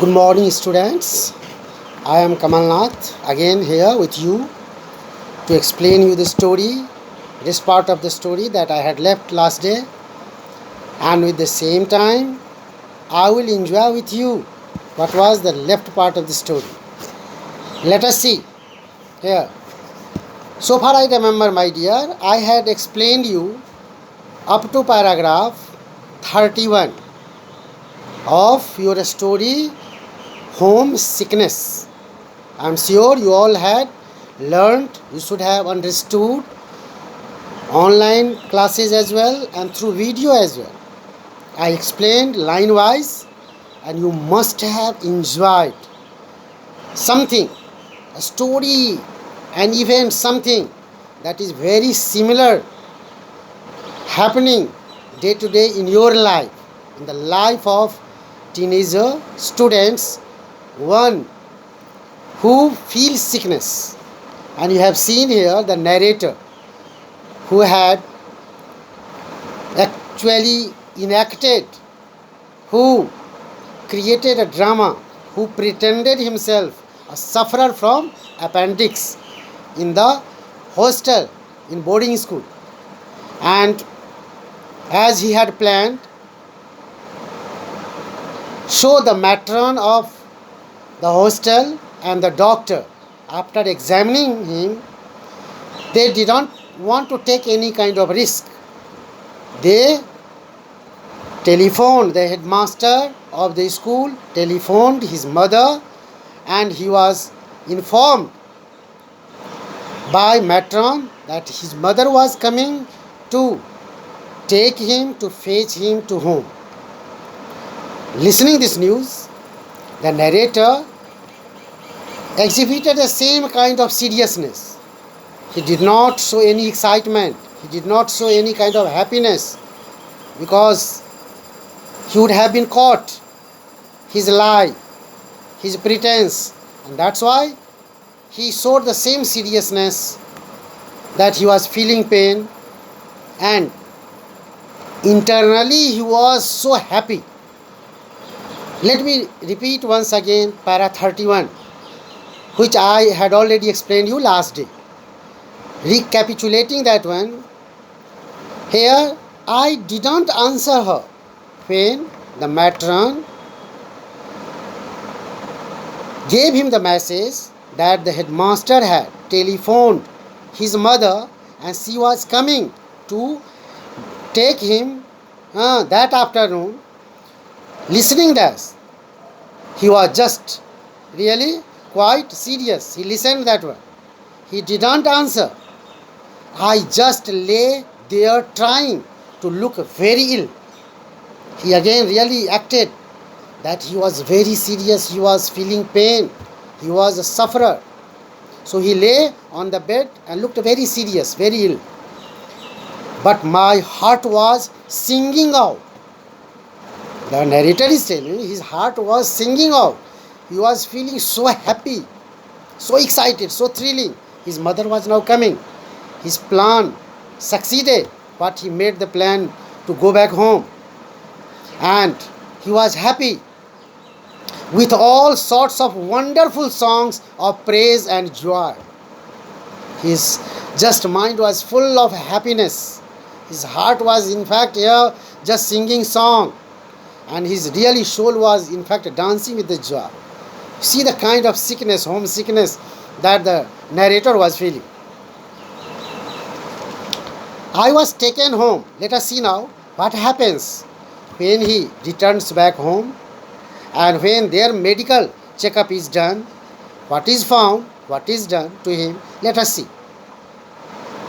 Good morning, students. I am Kamal Nath again here with you to explain you the story, this part of the story that I had left last day, and with the same time, I will enjoy with you what was the left part of the story. Let us see here. So far, I remember, my dear, I had explained you up to paragraph 31 of your story, Homesickness. I am sure you all had learned, you should have understood online classes as well and through video as well. I explained line wise and you must have enjoyed something, a story, an event, something that is very similar happening day to day in your life, in the life of teenager students, one who feels sickness. And you have seen here the narrator who had actually enacted, who created a drama, who pretended himself a sufferer from appendix in the hostel in boarding school. And as he had planned, show the matron of the hostel and the doctor, after examining him, they did not want to take any kind of risk. They telephoned, the headmaster of the school telephoned his mother, and he was informed by matron that his mother was coming to take him, to fetch him to home. Listening this news, the narrator exhibited the same kind of seriousness. He did not show any excitement. He did not show any kind of happiness, because he would have been caught, his lie, his pretense. And that's why he showed the same seriousness, that he was feeling pain, and internally he was so happy. Let me repeat once again para 31, which I had already explained you last day. Recapitulating that one, here I didn't answer her when the matron gave him the message that the headmaster had telephoned his mother and she was coming to take him that afternoon. Listening this, he was just really quite serious. He listened that one. He didn't answer. I just lay there trying to look very ill. He again really acted that he was very serious. He was feeling pain. He was a sufferer. So he lay on the bed and looked very serious, very ill. But my heart was singing out. The narrator is telling me his heart was singing out. He was feeling so happy, so excited, so thrilling. His mother was now coming. His plan succeeded, but he made the plan to go back home. And he was happy with all sorts of wonderful songs of praise and joy. His just mind was full of happiness. His heart was in fact here just singing song. And his really soul was in fact dancing with the joy. See the kind of sickness, homesickness that the narrator was feeling. I was taken home. Let us see now what happens when he returns back home, and when their medical checkup is done, what is found, what is done to him. Let us see.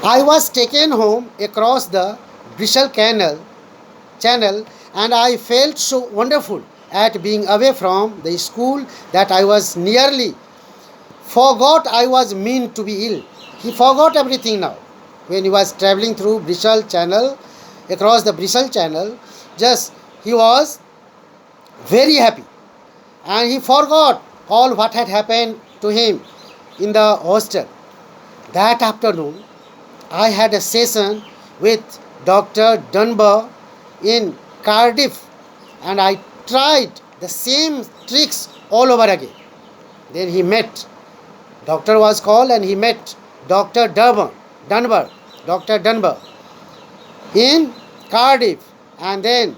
I was taken home across the Bristol channel, and I felt so wonderful at being away from the school that I was nearly forgot I was meant to be ill. He forgot everything now. When he was traveling through Bristol Channel, across the Bristol Channel, just he was very happy. And he forgot all what had happened to him in the hostel. That afternoon, I had a session with Dr. Dunbar in Cardiff, and I tried the same tricks all over again. Then he met. Doctor was called and he met Dr. Dunbar, Dr. Dunbar in Cardiff, and then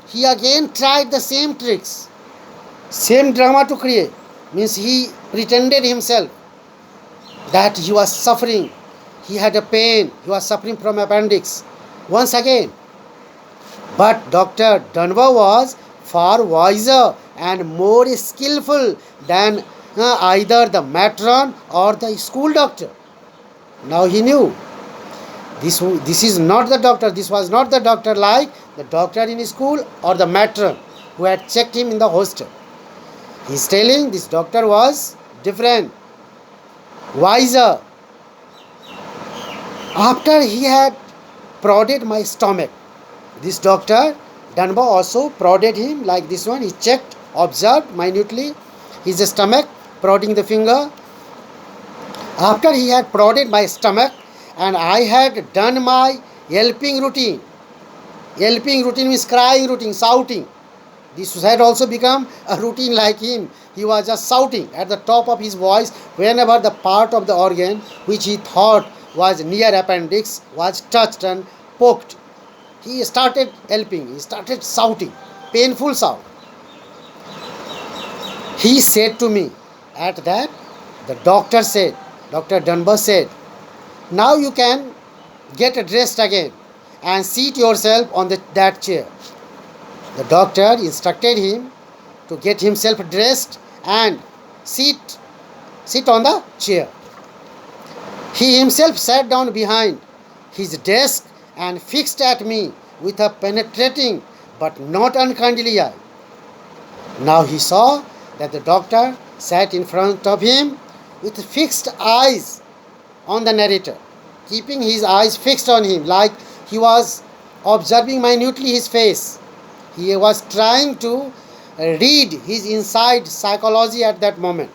he again tried the same tricks, same drama to create. Means he pretended himself that he was suffering, he had a pain, he was suffering from appendix once again. But Dr. Dunbar was far wiser and more skillful than either the matron or the school doctor. Now he knew this is not the doctor, this was not the doctor like the doctor in school or the matron who had checked him in the hostel. He's telling this doctor was different, wiser. After he had prodded my stomach, this doctor Dunbar also prodded him like this one. He checked, observed minutely his stomach, prodding the finger. After he had prodded my stomach and I had done my yelping routine. Yelping routine means crying routine, shouting. This had also become a routine like him. He was just shouting at the top of his voice whenever the part of the organ which he thought was near appendix was touched and poked. He started yelping, he started shouting, painful sound. He said to me, at that, the doctor said, Dr. Dunbar said, now you can get dressed again and seat yourself on that chair. The doctor instructed him to get himself dressed and sit on the chair. He himself sat down behind his desk and fixed at me with a penetrating but not unkindly eye. Now he saw that the doctor sat in front of him with fixed eyes on the narrator, keeping his eyes fixed on him like he was observing minutely his face. He was trying to read his inside psychology at that moment.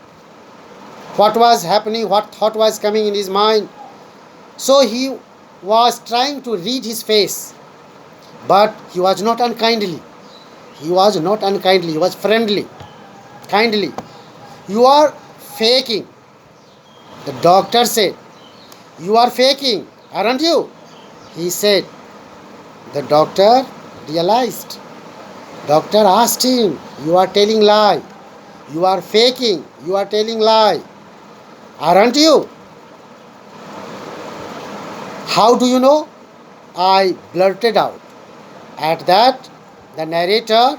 What was happening, what thought was coming in his mind. So he was trying to read his face. But he was not unkindly. He was not unkindly. He was friendly, kindly. You are faking. The doctor said, you are faking, aren't you? He said. The doctor realized. Doctor asked him, you are telling lie. You are faking. You are telling lie. Aren't you? How do you know? I blurted out. At that, the narrator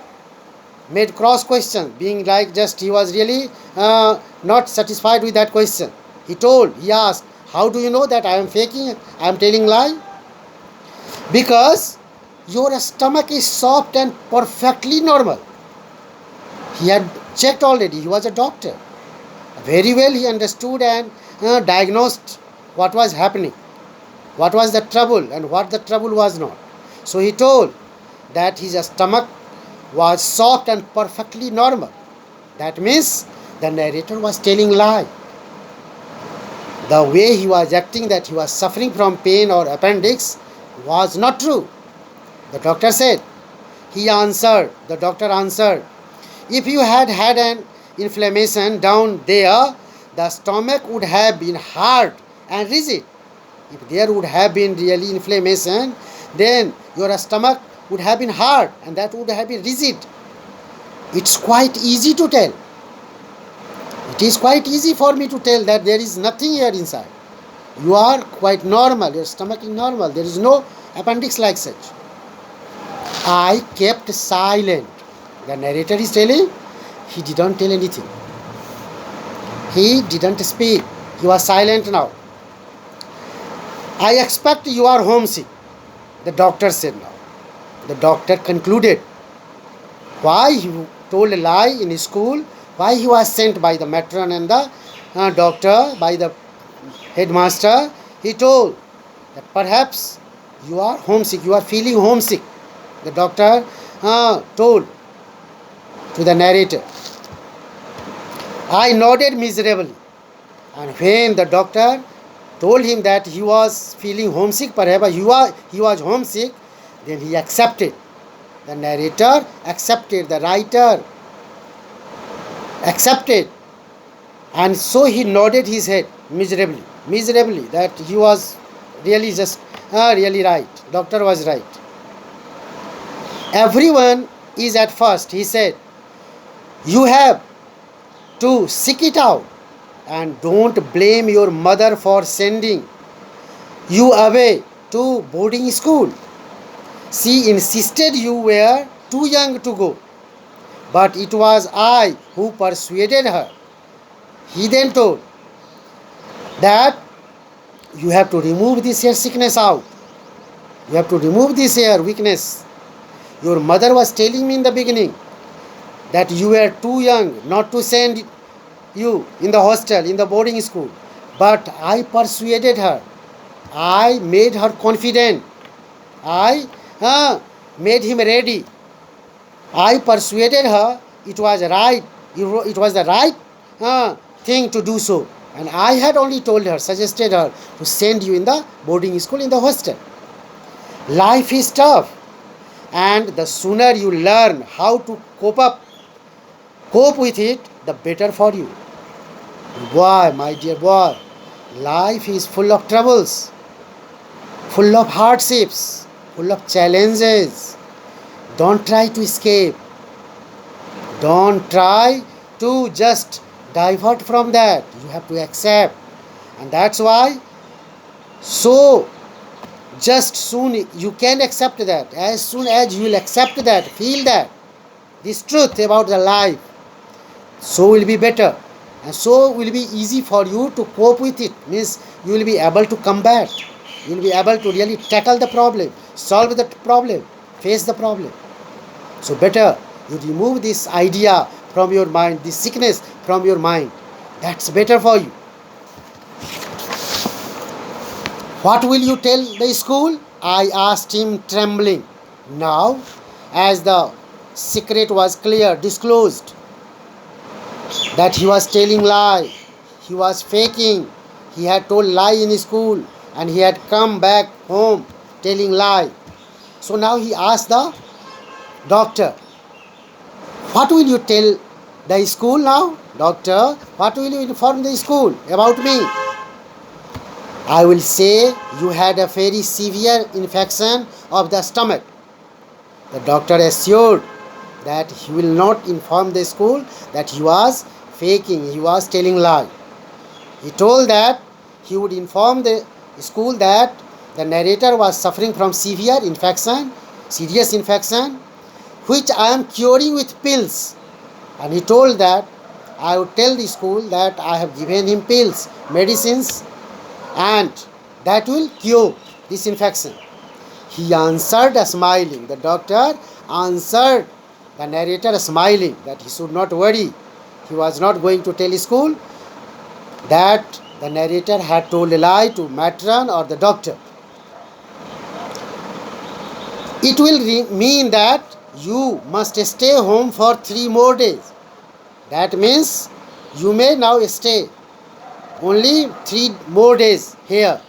made cross questions, being like just he was really not satisfied with that question. He asked, how do you know that I am faking, I am telling lie? Because your stomach is soft and perfectly normal. He had checked already, he was a doctor. Very well he understood and diagnosed what was happening, what was the trouble and what the trouble was not. So he told that his stomach was soft and perfectly normal. That means the narrator was telling lie. The way he was acting that he was suffering from pain or appendix was not true. The doctor said, the doctor answered, if you had had an inflammation down there, the stomach would have been hard and rigid. If there would have been really inflammation, then your stomach would have been hard and that would have been rigid. It's quite easy to tell. It is quite easy for me to tell that there is nothing here inside. You are quite normal, your stomach is normal, there is no appendix like such. I kept silent. The narrator is telling, he didn't tell anything. He didn't speak. He was silent now. I expect you are homesick, the doctor said now. The doctor concluded why he told a lie in school, why he was sent by the matron and the doctor, by the headmaster. He told that perhaps you are homesick, you are feeling homesick. The doctor told to the narrator. I nodded miserably, and when the doctor told him that he was feeling homesick, perhaps he was homesick, then he accepted. The narrator accepted, the writer accepted. And so he nodded his head miserably, that he was really just really right. Doctor was right. Everyone is at first, he said. You have to seek it out, and don't blame your mother for sending you away to boarding school. She insisted you were too young to go, but it was I who persuaded her. He then told that you have to remove this hair sickness out. You have to remove this hair weakness. Your mother was telling me in the beginning that you were too young not to send you in the hostel, in the boarding school. But I persuaded her. I made her confident. I made him ready. I persuaded her it was right. It was the right thing to do so. And I had only told her, suggested her to send you in the boarding school, in the hostel. Life is tough, and the sooner you learn how to cope with it, the better for you. Boy, my dear boy, life is full of troubles, full of hardships, full of challenges. Don't try to escape. Don't try to just divert from that. You have to accept. And that's why, so just soon you can accept that. As soon as you will accept that, feel that, this truth about the life, so will be better. And so will be easy for you to cope with it. Means you will be able to combat. You will be able to really tackle the problem, solve the problem, face the problem. So better you remove this idea from your mind, this sickness from your mind. That's better for you. What will you tell the school? I asked him, trembling. Now, as the secret was clear, disclosed, that he was telling lie, he was faking, he had told lie in school, and he had come back home telling lie. So now he asked the doctor, what will you tell the school now? Doctor, what will you inform the school about me? I will say you had a very severe infection of the stomach. The doctor assured that he will not inform the school that he was faking, he was telling lie. He told that he would inform the school that the narrator was suffering from severe infection, serious infection, which I am curing with pills. And he told that I would tell the school that I have given him pills, medicines, and that will cure this infection. He answered smiling. The doctor answered the narrator smiling that he should not worry. He was not going to tell school that the narrator had told a lie to matron or the doctor. It will mean that you must stay home for 3 more days. That means you may now stay only 3 more days here.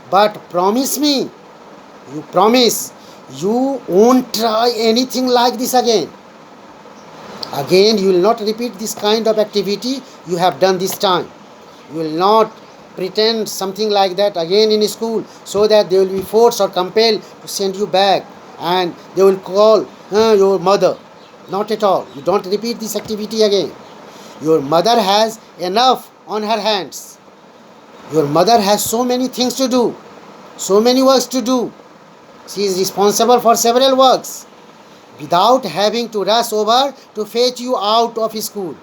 But promise me, you promise, you won't try anything like this again. Again, you will not repeat this kind of activity you have done this time. You will not pretend something like that again in school, so that they will be forced or compelled to send you back, and they will call your mother. Not at all. You don't repeat this activity again. Your mother has enough on her hands. Your mother has so many things to do, so many works to do. She is responsible for several works without having to rush over to fetch you out of school,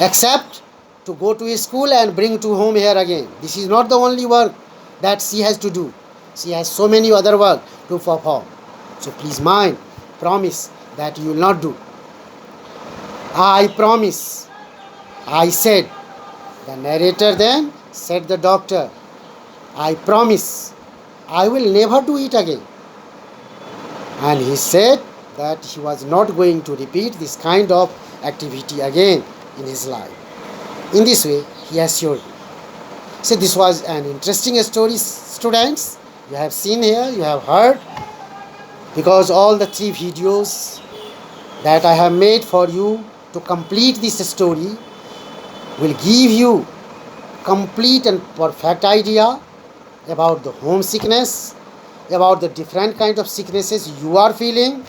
except to go to school and bring to home here again. This is not the only work that she has to do. She has so many other work to perform. So please mind, promise that you will not do. I promise, I said. The narrator then said the doctor, I promise, I will never do it again. And he said that he was not going to repeat this kind of activity again in his life. In this way, he assured me. So this was an interesting story, students. You have seen here, you have heard, because all the 3 videos that I have made for you to to complete this story will give you complete and perfect idea about the homesickness, about the different kind of sicknesses you are feeling.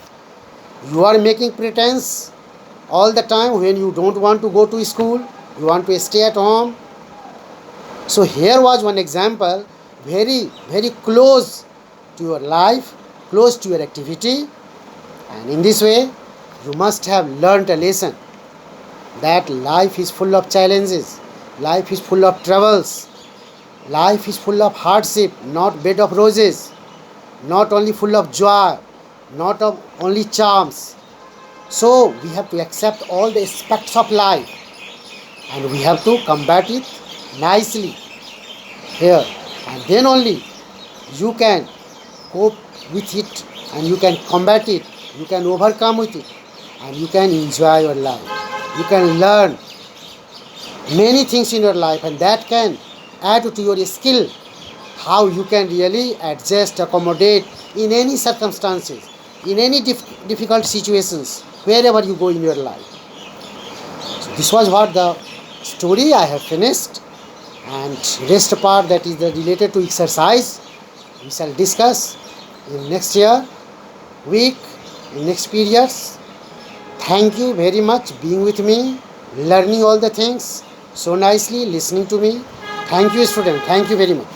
You are making pretense all the time when you don't want to go to school, you want to stay at home. So here was one example, very close to your life, close to your activity, and in this way you must have learnt a lesson that life is full of challenges, life is full of troubles, life is full of hardship, not bed of roses, not only full of joy, not of only charms. So we have to accept all the aspects of life and we have to combat it nicely here, and then only you can cope with it and you can combat it, you can overcome with it, and you can enjoy your life. You can learn many things in your life, and that can add to your skill how you can really adjust, accommodate in any circumstances, in any difficult situations, wherever you go in your life. So this was what the story I have finished, and rest part that is related to exercise we shall discuss in next year, week, in next periods. Thank you very much being with me, learning all the things so nicely, listening to me. Thank you, student. Thank you very much.